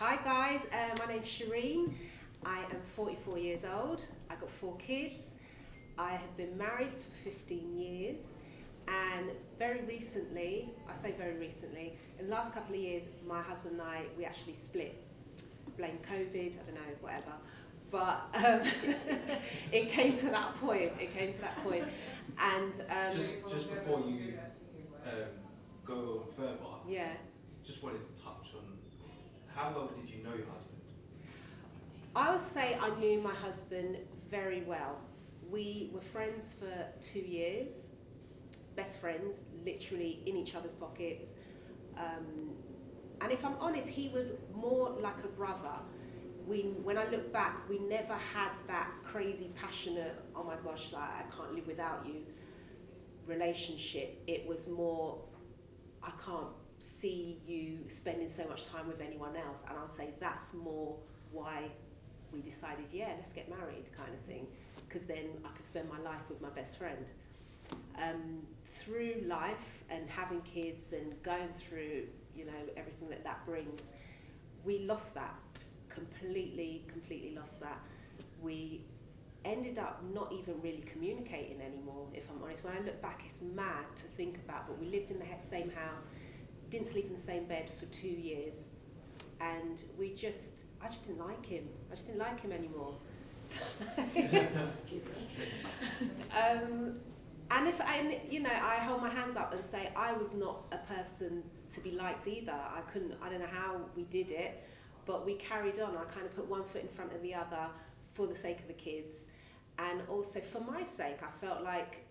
Hi guys, my name's Sherine. I am 44 years old. I've got 4 kids. I have been married for 15 years, and very recently, I say very recently, in the last couple of years, my husband and I, we actually split. Blame COVID, I don't know, whatever. But it came to that point. And just before you go further, yeah, just wanted to touch on how well did you know your husband? I would say I knew my husband very well. We were friends for 2 years, best friends, literally in each other's pockets. And if I'm honest, he was more like a brother. When I look back, we never had that crazy, passionate, oh my gosh, like I can't live without you relationship. It was more, I can't see you spending so much time with anyone else. And I'll say that's more why we decided, yeah, let's get married kind of thing. Because then I could spend my life with my best friend. Through life and having kids and going through, you know, everything that brings, we lost that. Completely lost that. We ended up not even really communicating anymore, if I'm honest. When I look back, it's mad to think about, but we lived in the same house, didn't sleep in the same bed for 2 years, and I just didn't like him. I just didn't like him anymore. And you know, I hold my hands up and say I was not a person to be liked either. I don't know how we did it, but we carried on. I kind of put one foot in front of the other for the sake of the kids, and also for my sake. I felt like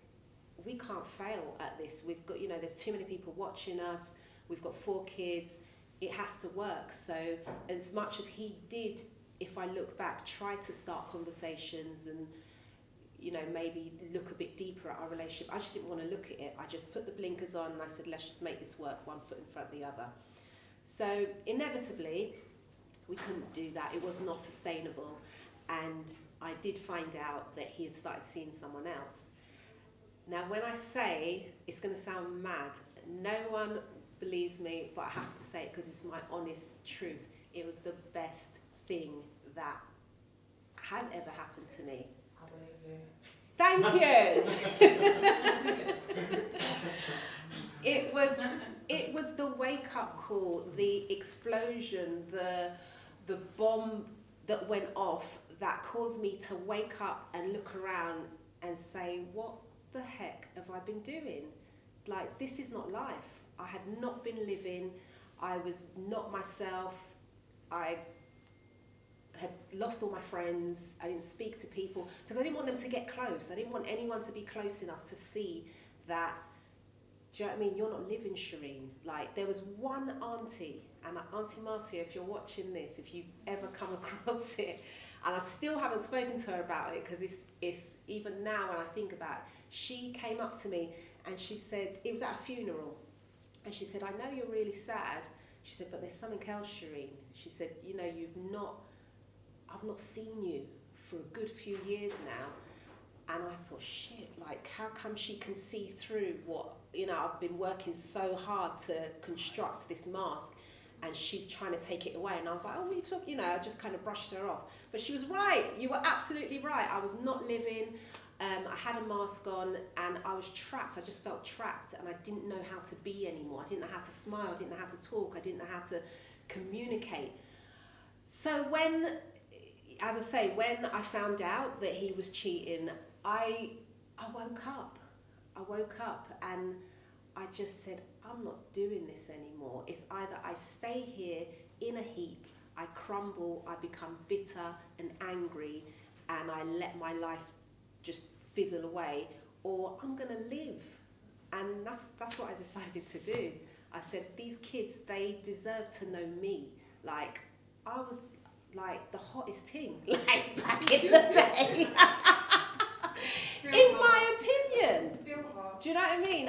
we can't fail at this. We've got, you know, there's too many people watching us. We've got 4 kids. It has to work. So as much as he did, if I look back, try to start conversations and, you know, maybe look a bit deeper at our relationship, I just didn't want to look at it. I just put the blinkers on and I said, let's just make this work, one foot in front of the other. So inevitably, we couldn't do that. It was not sustainable. And I did find out that he had started seeing someone else. Now, when I say, it's going to sound mad, no one believes me, but I have to say it because it's my honest truth. It was the best thing that has ever happened to me. I believe you. Thank you. It was the wake-up call, the explosion, the bomb that went off that caused me to wake up and look around and say, what the heck have I been doing? Like, this is not life. I had not been living. I was not myself. I had lost all my friends. I didn't speak to people because I didn't want them to get close. I didn't want anyone to be close enough to see that, do you know what I mean? You're not living, Sherine. Like, there was one auntie, and Auntie Marcia, if you're watching this, if you ever come across it, and I still haven't spoken to her about it because it's even now when I think about it, she came up to me and she said, it was at a funeral, and she said, I know you're really sad. She said, but there's something else, Sherine. She said, you know, I've not seen you for a good few years now. And I thought, shit, like, how come she can see through what, you know, I've been working so hard to construct this mask, and she's trying to take it away. And I was like, oh, what are you talking, you know, I just kind of brushed her off. But she was right, you were absolutely right. I was not living, I had a mask on, and I was trapped. I just felt trapped, and I didn't know how to be anymore. I didn't know how to smile, I didn't know how to talk, I didn't know how to communicate. So when, as I say, when I found out that he was cheating, I woke up. I woke up and I just said, I'm not doing this anymore. It's either I stay here in a heap, I crumble, I become bitter and angry, and I let my life just fizzle away, or I'm gonna live. And that's what I decided to do. I said, these kids, they deserve to know me. Like, I was like the hottest thing, like back in the day. In my opinion. Still hot. Do you know what I mean?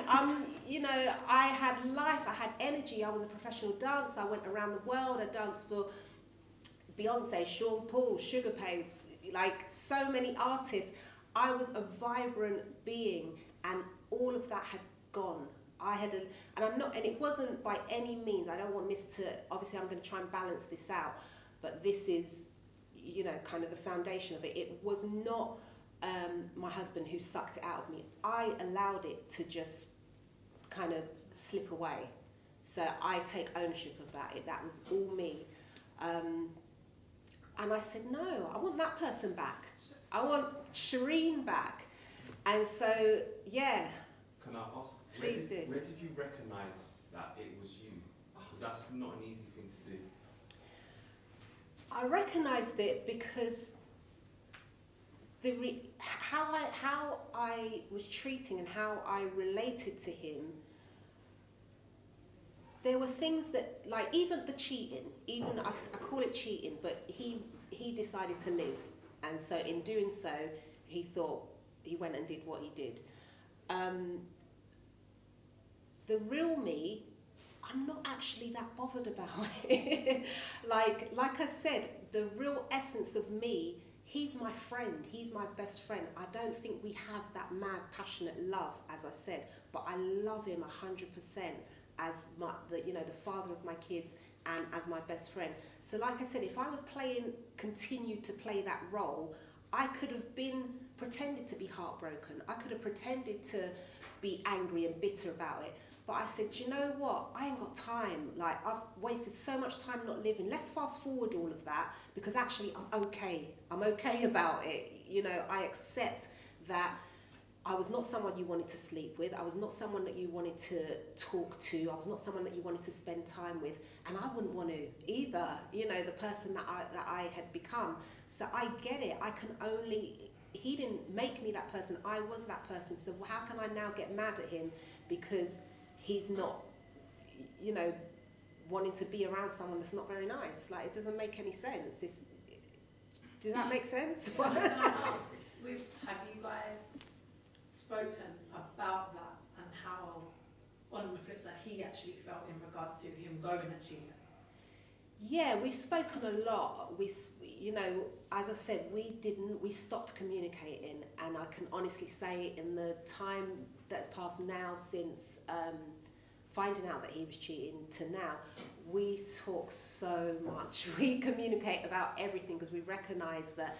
You know, I had life, I had energy. I was a professional dancer. I went around the world. I danced for Beyonce, Sean Paul, Sugar Babes, like so many artists. I was a vibrant being, and all of that had gone. and I'm not, and it wasn't by any means, I don't want this to, obviously I'm going to try and balance this out, but this is, you know, kind of the foundation of it. It was not my husband who sucked it out of me. I allowed it to just kind of slip away. So I take ownership of that. That was all me. And I said, no, I want that person back. I want Sherine back. And so, yeah. Can I ask? Please do. Where did you recognise that it was you? Because that's not an easy thing to do. I recognised it because how I was treating and how I related to him, there were things that, like even the cheating, even I call it cheating, but he decided to live, and so in doing so, he went and did what he did. The real me, I'm not actually that bothered about it. like I said, the real essence of me, he's my friend, he's my best friend. I don't think we have that mad, passionate love, as I said, but I love him 100% as the father of my kids and as my best friend. So like I said, if I was continued to play that role, I could have pretended to be heartbroken. I could have pretended to be angry and bitter about it. But I said, you know what? I ain't got time. Like, I've wasted so much time not living. Let's fast forward all of that, because actually I'm okay. I'm okay about it. You know, I accept that I was not someone you wanted to sleep with. I was not someone that you wanted to talk to. I was not someone that you wanted to spend time with. And I wouldn't want to either, you know, the person that I had become. So I get it. He didn't make me that person. I was that person. So how can I now get mad at him because he's not, you know, wanting to be around someone that's not very nice? Like, it doesn't make any sense. Does that make sense? Can I ask, have you guys spoken about that and how, on the flip side, he actually felt in regards to him going and cheating? Yeah, we've spoken a lot. You know, as I said, we stopped communicating, and I can honestly say in the time that's passed now since finding out that he was cheating to now, we talk so much. We communicate about everything because we recognise that,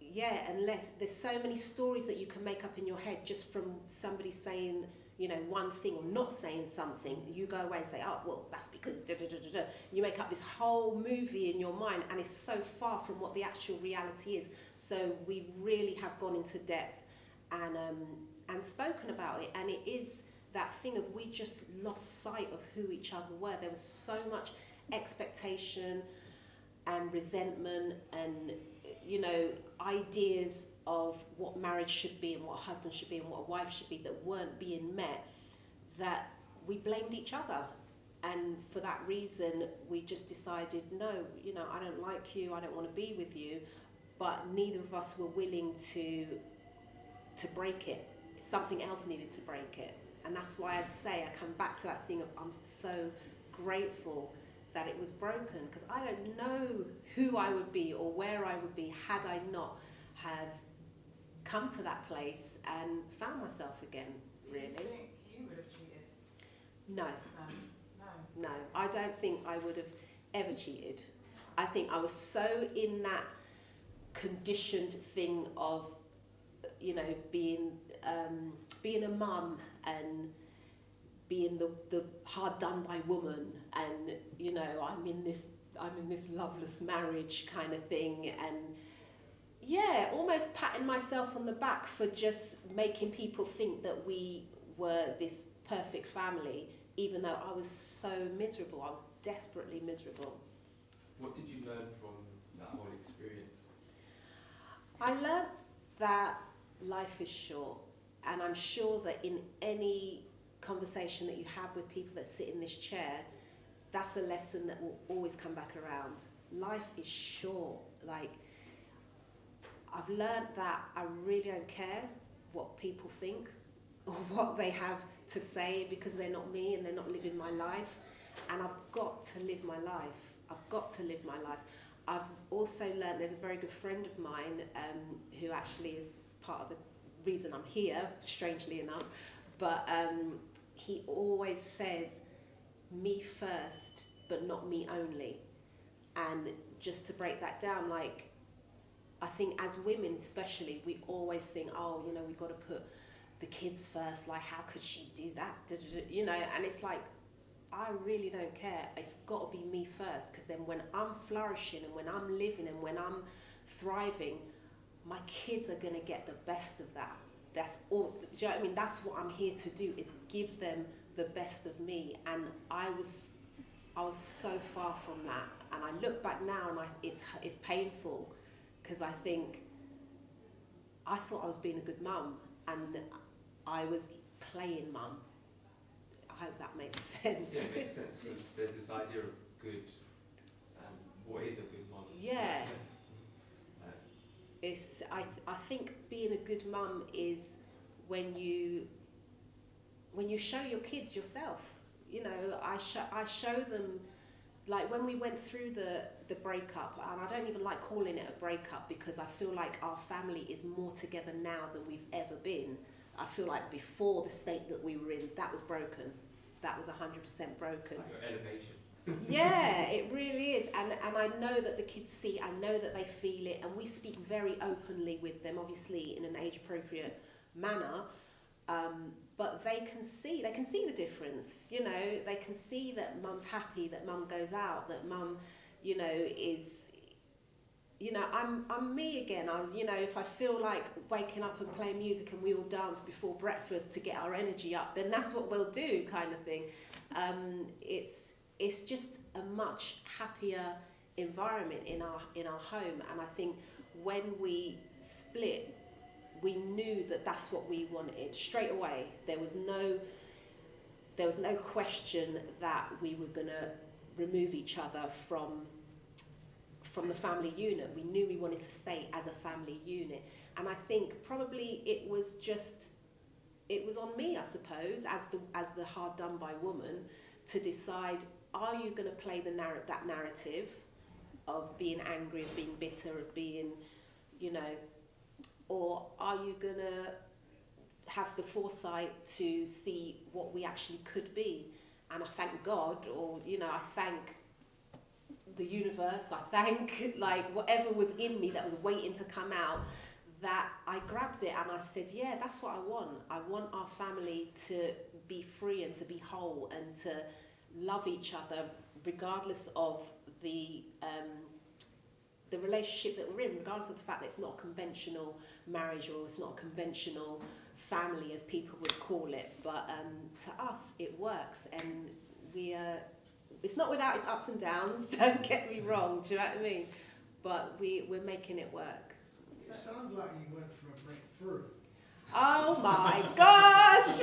yeah, unless there's so many stories that you can make up in your head just from somebody saying, you know, one thing or not saying something, you go away and say, oh, well, that's because da da da da da. You make up this whole movie in your mind, and it's so far from what the actual reality is. So we really have gone into depth and spoken about it, and it is that thing of we just lost sight of who each other were. There was so much expectation and resentment and, you know, ideas of what marriage should be and what a husband should be and what a wife should be that weren't being met, that we blamed each other. And for that reason, we just decided, no, you know, I don't like you, I don't want to be with you, but neither of us were willing to break it. Something else needed to break it. And that's why I say, I come back to that thing of I'm so grateful that it was broken, because I don't know who I would be or where I would be had I not have come to that place and found myself again, really. Do you think you would have cheated? No. No. No, I don't think I would have ever cheated. I think I was so in that conditioned thing of, you know, being a mum and being the hard done by woman, and, you know, I'm in this loveless marriage kind of thing, and yeah, almost patting myself on the back for just making people think that we were this perfect family, even though I was so miserable. I was desperately miserable. What did you learn from that whole experience? I learned that life is short, and I'm sure that in any conversation that you have with people that sit in this chair, that's a lesson that will always come back around. Life is short. Like, I've learned that I really don't care what people think or what they have to say, because they're not me and they're not living my life, and I've got to live my life. I've got to live my life. I've also learned, there's a very good friend of mine who actually is part of the reason I'm here, strangely enough, but he always says, me first, but not me only. And just to break that down, like, I think as women especially, we always think, oh, you know, we've got to put the kids first, like, how could she do that? You know, and it's like, I really don't care. It's got to be me first, because then when I'm flourishing and when I'm living and when I'm thriving, my kids are going to get the best of that. That's all. Do you know what I mean? That's what I'm here to do, is give them the best of me. And I was so far from that. And I look back now and it's painful, because I think I thought I was being a good mum and I was playing mum. I hope that makes sense. Yeah, it makes sense, because there's this idea of good, what is a good mum? Yeah. I think being a good mum is when you show your kids yourself. You know, I show them, like when we went through the breakup, and I don't even like calling it a breakup, because I feel like our family is more together now than we've ever been. I feel like before the state that we were in, that was broken. That was 100% broken. Like your elevation. Yeah, it really is. And I know that the kids see, I know that they feel it, and we speak very openly with them, obviously in an age-appropriate manner, but they can see the difference, you know, they can see that mum's happy, that mum goes out, that mum, you know, is, you know, I'm me again. You know, if I feel like waking up and playing music and we all dance before breakfast to get our energy up, then that's what we'll do, kind of thing. It's just a much happier environment in our home, and I think when we split, we knew that that's what we wanted straight away. There was no question that we were going to remove each other from the family unit. We knew we wanted to stay as a family unit, and I think probably it was on me, I suppose, as the hard done by woman, to decide, are you going to play that narrative of being angry, of being bitter, of being, you know, or are you going to have the foresight to see what we actually could be? And I thank God, or, you know, I thank the universe, I thank, like, whatever was in me that was waiting to come out, that I grabbed it and I said, yeah, that's what I want. I want our family to be free and to be whole and to love each other regardless of the relationship that we're in, regardless of the fact that it's not a conventional marriage or it's not a conventional family as people would call it, but to us it works, and it's not without its ups and downs, don't get me wrong, do you know what I mean, but we're making it work. It sounds like you went for a breakthrough. Oh my gosh!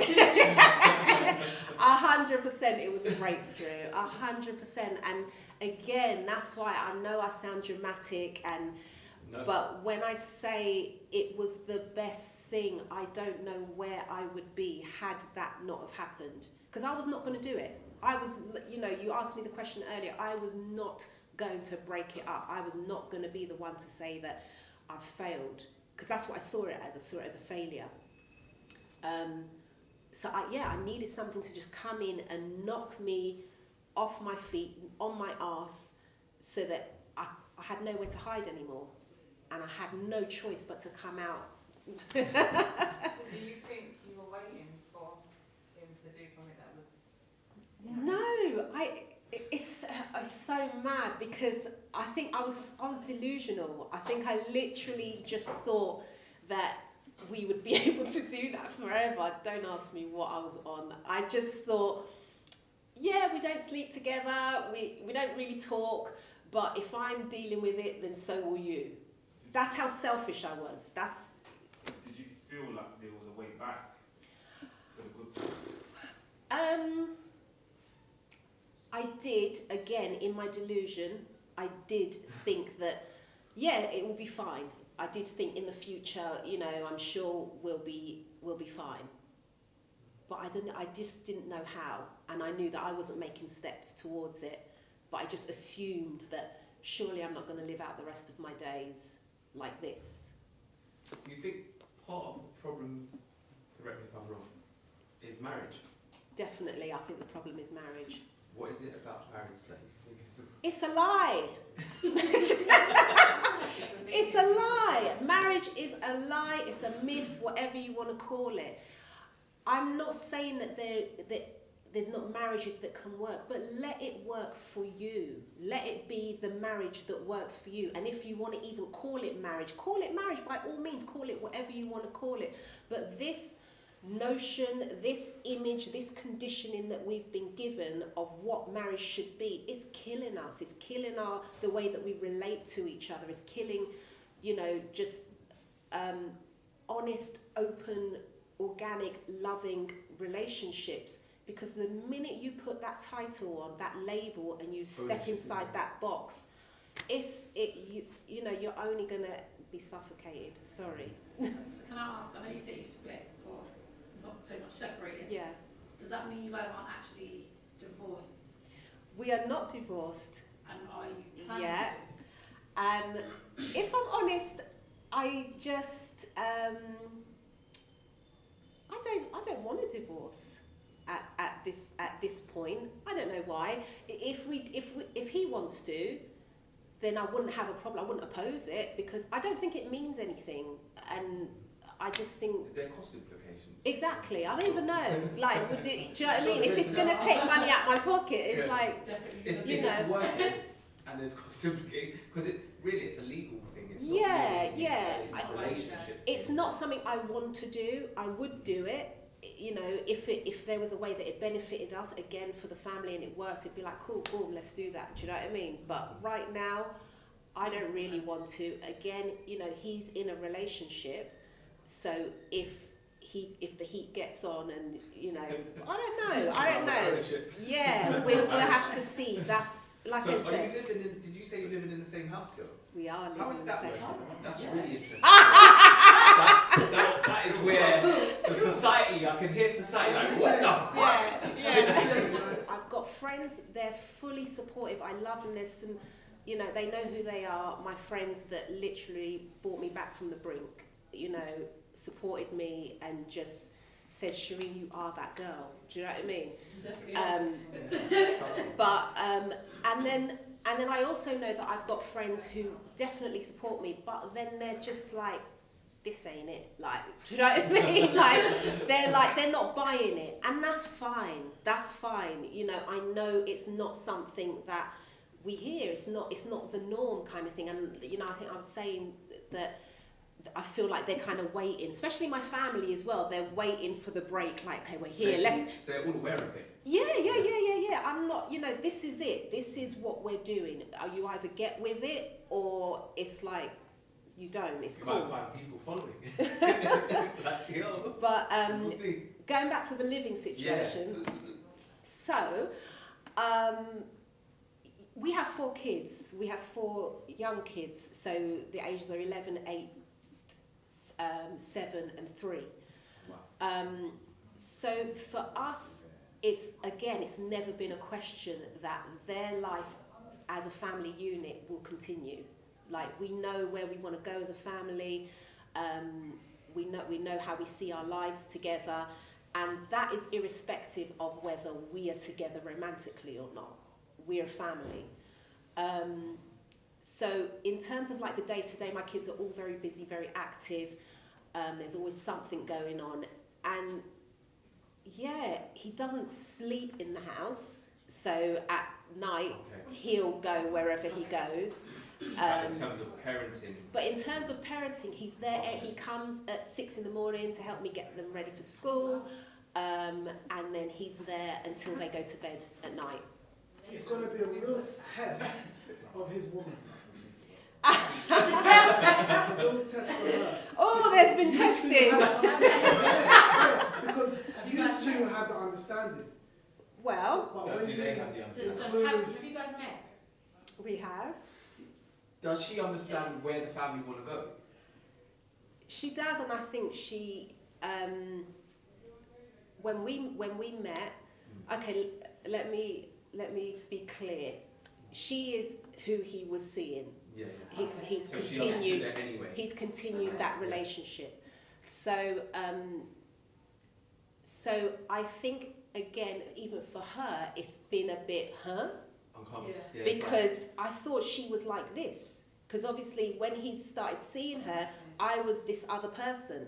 100% it was a breakthrough, 100%. And again, that's why I know I sound dramatic, but when I say it was the best thing, I don't know where I would be had that not have happened. Because I was not going to do it. I was, you know, you asked me the question earlier, I was not going to break it up. I was not going to be the one to say that I've failed. Because that's what I saw it as. I saw it as a failure. So I needed something to just come in and knock me off my feet, on my arse, so that I had nowhere to hide anymore. And I had no choice but to come out. So do you think you were waiting for him to do something that was... No, it's so mad, because I think I was delusional. I think I literally just thought that we would be able to do that forever. Don't ask me what I was on. I just thought, yeah, we don't sleep together, we don't really talk, but if I'm dealing with it, then so will you. That's how selfish I was. Did you feel like there was a way back to the good times? I did, again, in my delusion, I did think that, yeah, it will be fine. I did think in the future, you know, I'm sure we'll be fine. But I just didn't know how, and I knew that I wasn't making steps towards it, but I just assumed that surely I'm not going to live out the rest of my days like this. Do you think part of the problem, correct me if I'm wrong, is marriage? Definitely, I think the problem is marriage. What is it about marriage that you think is It's a lie. It's a lie. Marriage is a lie. It's a myth, whatever you want to call it. I'm not saying that there's not marriages that can work, but let it work for you. Let it be the marriage that works for you. And if you want to even call it marriage by all means. Call it whatever you want to call it. But this notion, this image, this conditioning that we've been given of what marriage should be is killing us. It's killing the way that we relate to each other. It's killing, just honest, open, organic, loving relationships. Because the minute you put that title on, that label, and you step inside that box, you're only going to be suffocated. Sorry. So can I ask, I know you say you split, or not so much separated. Yeah. Does that mean you guys aren't actually divorced? We are not divorced. And are you planning to? If I'm honest, I just I don't want a divorce at this point. I don't know why. If he wants to, then I wouldn't have a problem. I wouldn't oppose it, because I don't think it means anything, and I just think. Is there cost implications? Exactly. I don't even know. Like, do you know what I mean? If it's going to take money out my pocket, it's like, If it's working and there's cost implications, because it's a legal thing. It's not it's not something I want to do. I would do it. If there was a way that it benefited us, again, for the family, and it worked, it'd be like, cool, let's do that. Do you know what I mean? But right now, I don't really want to. Again, he's in a relationship, so if the heat gets on, and I don't know. Yeah, we'll have to see. That's like so I said. Did you say you're living in the same house still? We are How living is in the that same working? house. That's Yes. really interesting. that is where the society, I can hear society like, what the fuck? Yeah. I've got friends, they're fully supportive. I love them. There's some, they know who they are. My friends that literally brought me back from the brink, supported me and just said, Sherine, you are that girl. Do you know what I mean? Definitely. And then I also know that I've got friends who definitely support me, but then they're just like, this ain't it. Like, do you know what I mean? They're not buying it, and that's fine. That's fine. I know it's not something that we hear. It's not the norm kind of thing. And I think I'm saying that I feel like they're kind of waiting, especially my family as well. They're waiting for the break. Like, okay, we're here. So they're all aware of it. Yeah. I'm not. This is it. This is what we're doing. You either get with it, or it's like you don't. It's you cool. might find people following. But going back to the living situation. So, we have 4 kids. We have 4 young kids. So the ages are 11, 8, 7, and 3. Wow. So for us, it's never been a question that their life as a family unit will continue. Like, we know where we want to go as a family. We know how we see our lives together, and that is irrespective of whether we are together romantically or not. We're a family. So in terms of like the day-to-day, my kids are all very busy, very active. There's always something going on, and yeah, he doesn't sleep in the house. So at night, he'll go wherever he goes. In terms of parenting. But in terms of parenting, he's there. He comes at 6 in the morning to help me get them ready for school, and then he's there until they go to bed at night. It's going to be a real test of his woman. Real test for her. Oh, there's been testing. Because you two have the understanding. Well, Do they have the understanding? Have you guys met? we have. Does she understand where the family want to go? She does, and I think she. When we met, okay, let me be clear. She is who he was seeing. Yeah. He's So continued. she understood it anyway. He's continued that relationship. So I think again, even for her, it's been a bit, Uncomfortable. Yeah. Yeah, it's like- because I thought she was like this. Because obviously when he started seeing her, I was this other person.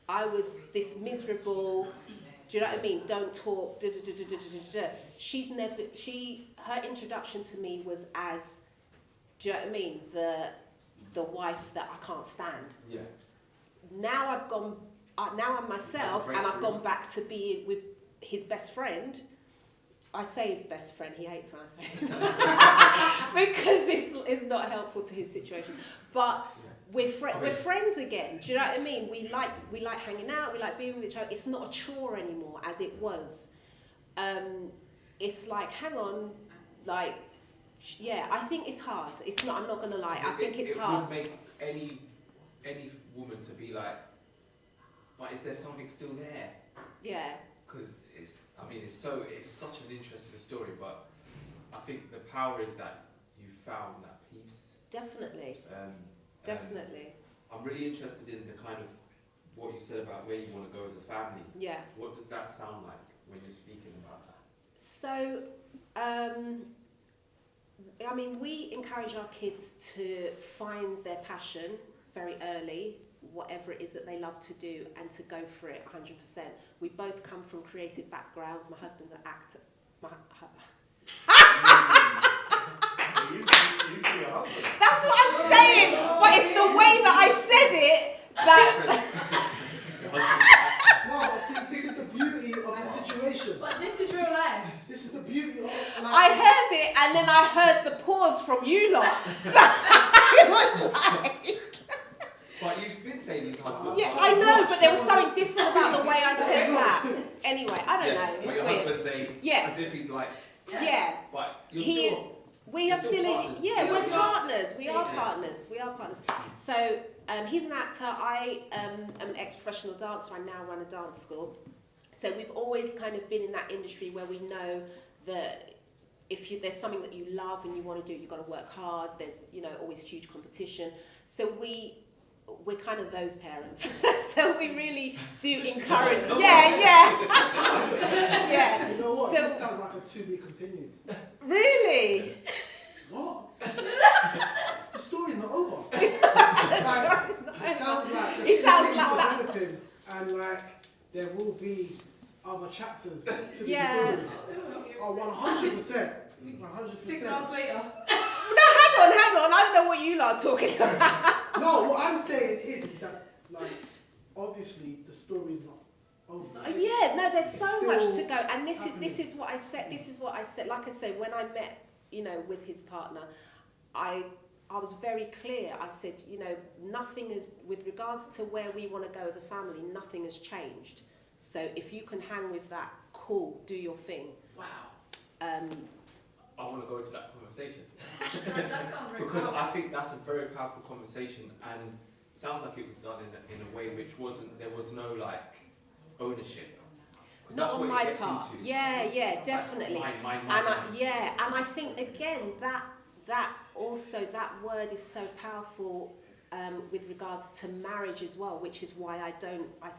I was this miserable, do you know what I mean? Don't talk, da da da da da da da. Her introduction to me was as, do you know what I mean? The wife that I can't stand. Yeah. Now I've gone, now I'm myself, and I've gone back to being with his best friend. I say his best friend, he hates when I say it. Because it's not helpful to his situation. But we're friends again. Do you know what I mean? We like hanging out, we like being with each other. It's not a chore anymore as it was. It's like, hang on, like, yeah, I think it's hard. It's not, I'm not gonna lie, I think it's hard. It would make any woman to be like, but is there something still there? Yeah. Because it's such an interesting story, but I think the power is that you found that peace. Definitely. Definitely. I'm really interested in the kind of what you said about where you want to go as a family. Yeah. What does that sound like when you're speaking about that? So, I mean, we encourage our kids to find their passion very early, whatever it is that they love to do, and to go for it 100%. We both come from creative backgrounds. My husband's an actor. That's what I'm saying, but it's the way that I said it that. No, but see, this is the beauty of the situation. But this is real life. This is the beauty of I heard it, and then I heard the pause from you lot. So it was like. But you've been saying these husbands. Yeah, I know, but there was something different about the way I said that. Anyway, I don't know. It's but your weird. husband saying as if he's like. Yeah. But you're He- still. We You're are still still partners. yeah, Yeah, we're yeah. partners. We are Yeah. partners. We are partners. So he's an actor. I am an ex-professional dancer. I now run a dance school. So we've always kind of been in that industry where we know that if there's something that you love and you want to do, you've got to work hard. There's always huge competition. So we're kind of those parents. So we really do encourage. Yeah. You know what? So This sounds like a to be continued. really. What? The story's not over. It's not It sounds like just It sounds things like that. developing, and like there will be other chapters to the Yeah. story. Oh, 100%. 100%. 6 hours later. Hang on. I don't know what you lot are talking about. No, what I'm saying is that, like, obviously the story is not over. Yeah, no, there's It's so much still to go, and this happening. is what I said. This is what I said. Like I said, when I met, with his partner, I was very clear. I said, nothing is, with regards to where we want to go as a family, nothing has changed. So if you can hang with that, cool, do your thing. Wow. I want to go into that conversation. That sounds very Because powerful. I think that's a very powerful conversation, and sounds like it was done in a way which there was no like ownership. 'Cause Not that's on what it my gets part. into. Yeah, definitely. Mine. And I think again that word is so powerful with regards to marriage as well, which is why I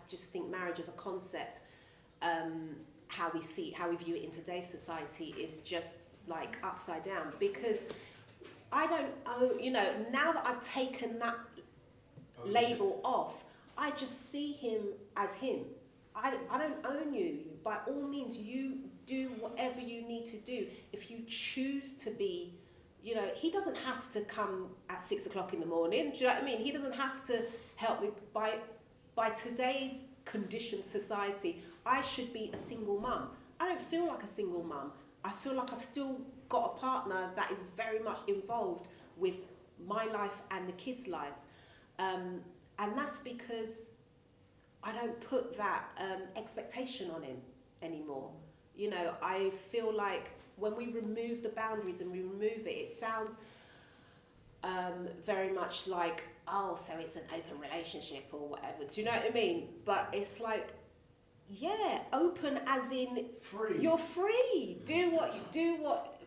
just think marriage as a concept, how we view it in today's society is just like upside down, because I don't now that I've taken that label off, I just see him as him. I don't own you. By all means, you do whatever you need to do. If you choose to be, he doesn't have to come at 6 o'clock in the morning. Do you know what I mean? He doesn't have to help me. By today's conditioned society, I should be a single mum. I don't feel like a single mum. I feel like I've still got a partner that is very much involved with my life and the kids' lives. And that's because I don't put that expectation on him anymore. I feel like when we remove the boundaries and we remove it, it sounds very much like, oh, so it's an open relationship or whatever. Do you know what I mean? But it's like, yeah, open as in Free. you're free. Do what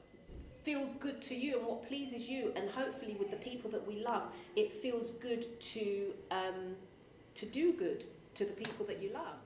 feels good to you and what pleases you, and hopefully with the people that we love, it feels good to do good to the people that you love.